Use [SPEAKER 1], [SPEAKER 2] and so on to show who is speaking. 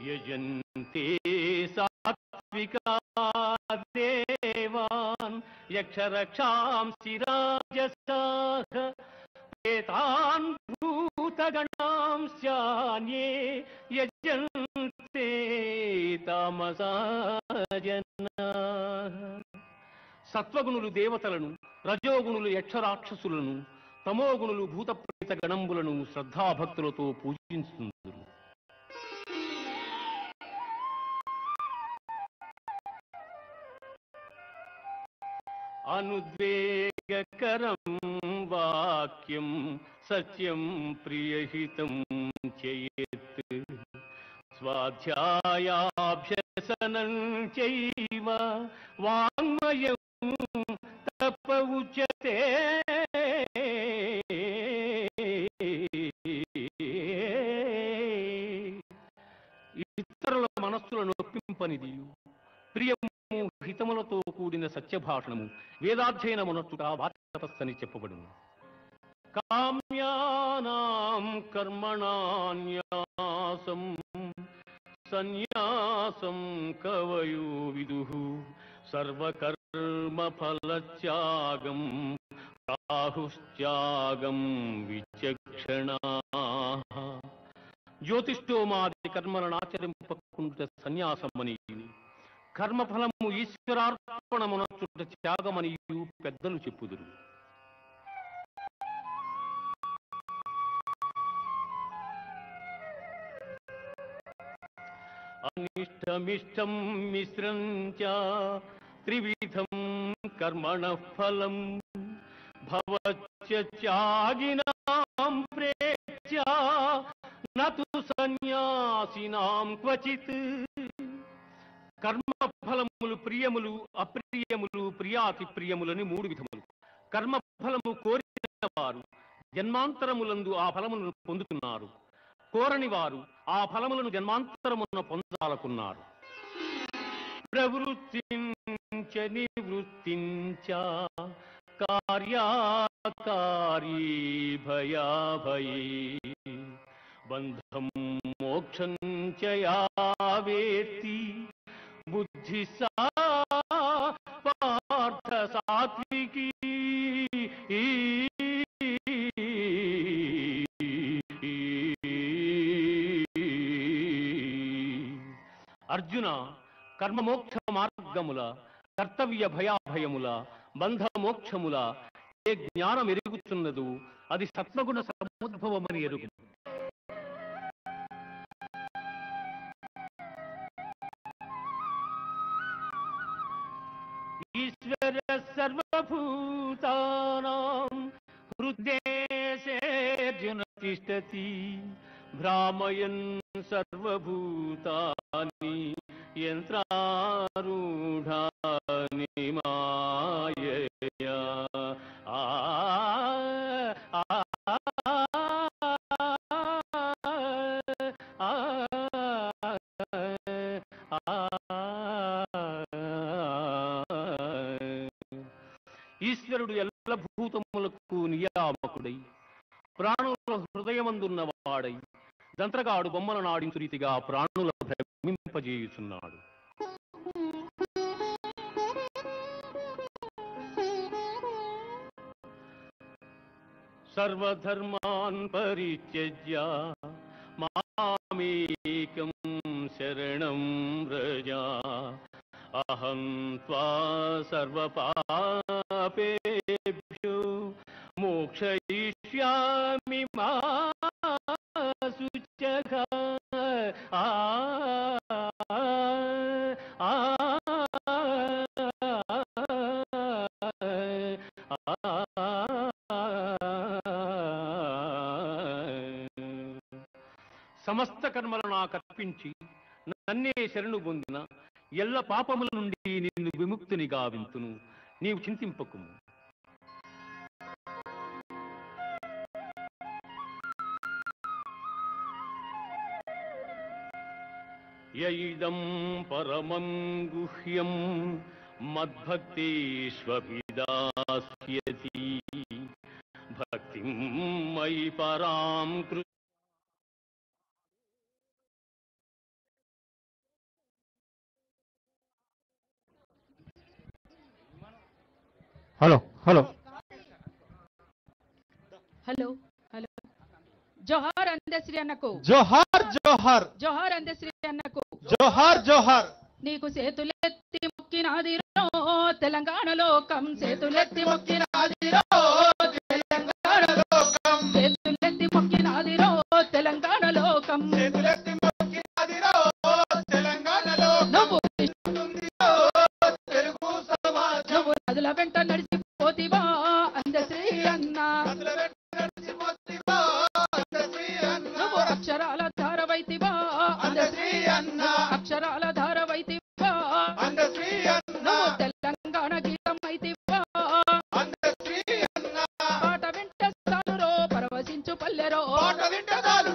[SPEAKER 1] యజంతే సాత్వికా దేవాన్ యక్షరక్షాంసి రాజసాః ప్రేతాన్ భూతగణాంశాన్యే యజంతే తామసా జనాః. సత్వగుణులు దేవతలను, రజోగుణులు యక్షరాక్షసులను, తమోగుణులు భూత ప్రేత గణంబులను శ్రద్ధాభక్తులతో పూజించుతుందరు. అనుద్వేగకరం వాక్యం సత్యం ప్రియహితం చేత్ స్వాధ్యాయాభ్యసనం చైవ వాంగ్మయం తప ఉచ్యతే. ఇతరుల మనస్సులను నొప్పింపనిది ప్రియము హితములతో కూడిన సత్యభాషణము వేదాధ్యయనమునట్టుట వాక్తపస్సని చెప్పబడును. కామ్యానాం కర్మణాన్యాసం సన్యాసం కవయో విదుః సర్వకర్మ ఫలత్యాగం రాహుశ్చాగం విచక్షణాః. జ్యోతిష్ఠోమాది కర్మలను ఆచరింపకుండుట సన్యాసమనియు, కర్మఫలము ఈశ్వరార్పణమునచ్చుట త్యాగమనియు పెద్దలు చెప్పుదురు. అనిష్టమిష్టం మిశ్రం చ త్రివిధం కర్మణః ఫలం భవత్య త్యాగినాం ప్రేత్య నతు సన్యాసినాం క్వచిత్. కర్మఫలములు ప్రియములు, అప్రియములు, ప్రియాతి ప్రియములని మూడు విధములు. కర్మఫలము కోరిన వారు జన్మాంతరములందు ఆ ఫలములను పొందుతున్నారు, కోరని వారు ఆ ఫలములను జన్మాంతరమున పొందాలకున్నారు. ప్రవృత్తించ నివృత్తించ కార్యాకారీ భయాభయే బంధం మోక్షం చ యా వేత్తి బుద్ధి సా పార్థ సాత్వికీ. అర్జున, కర్మమోక్ష మార్గముల, కర్తవ్య భయాభయముల, బంధమోక్షముల ఏ జ్ఞానం ఎరుగుతున్నదో అది సత్వగుణ సముద్భవమని ఎరుగు. ఈశ్వర సర్వభూతానాం హృద్దేశేర్జున తిష్టతి భ్రామయన్ సర్వభూతాని యంత్రారూఢాని మాయయా. ఈశ్వరుడు ఎల్ల భూతములకు నియామకుడై ప్రాణుల హృదయమందున్నవాడై దంత్రగాడు బొమ్మల నాడించు రీతిగా ప్రాణుల భ్రమింపజేయుచున్నాడు. సర్వధర్మాన్ పరిత్యజ్య మామేకం శరణం వ్రజ అహం త్వా సర్వపాపేభ్యో మోక్షయిష్యామి మా శుచః. సమస్త కర్మలను నాకర్పించి నన్నే శరణు పొందిన ఎల్ల పాపముల నుండి నిన్ను విముక్తిని గావింతును, నీవు చింతింపకుము. యయిదం పరమం గుహ్యం మద్భక్తేష్వభిదాస్యతి భక్తిం మయి పరాం
[SPEAKER 2] హలో హలో
[SPEAKER 3] హలో హలో జోహార్ అందశ్రీ అన్నకు
[SPEAKER 2] జోహార్ జోహార్
[SPEAKER 3] జోహార్ అందశ్రీ అన్నకు
[SPEAKER 2] జోహార్ జోహార్
[SPEAKER 3] నీకు చేతులెత్తి మొక్కినాదిరో తెలంగాణ లోకం చేతులెత్తి మొక్కినాదిరో తెలంగాణ లోకం చేతులెత్తి మొక్కినాదిరో తెలంగాణ లోకం చేతులెత్తి మొక్కినాదిరో తెలంగాణ లోకం నువ్వు తెలుగు సమాజం నువ్వు నదుల వెంట నడిచిపోతివా అందశ్రీ అన్న నదుల వెంట నడిచిపోతివా అందశ్రీ అన్న నువ్వు అక్షరాల ధారవైతివా అందశ్రీ అన్న అక్షరాల ధారవైతివా అందశ్రీ అన్న నువ్వు తెలంగాణ గీతం అయితివా అందశ్రీ అన్న పాట వింట సాలురో పరవశించు పల్లెరో పాట వింట సాలు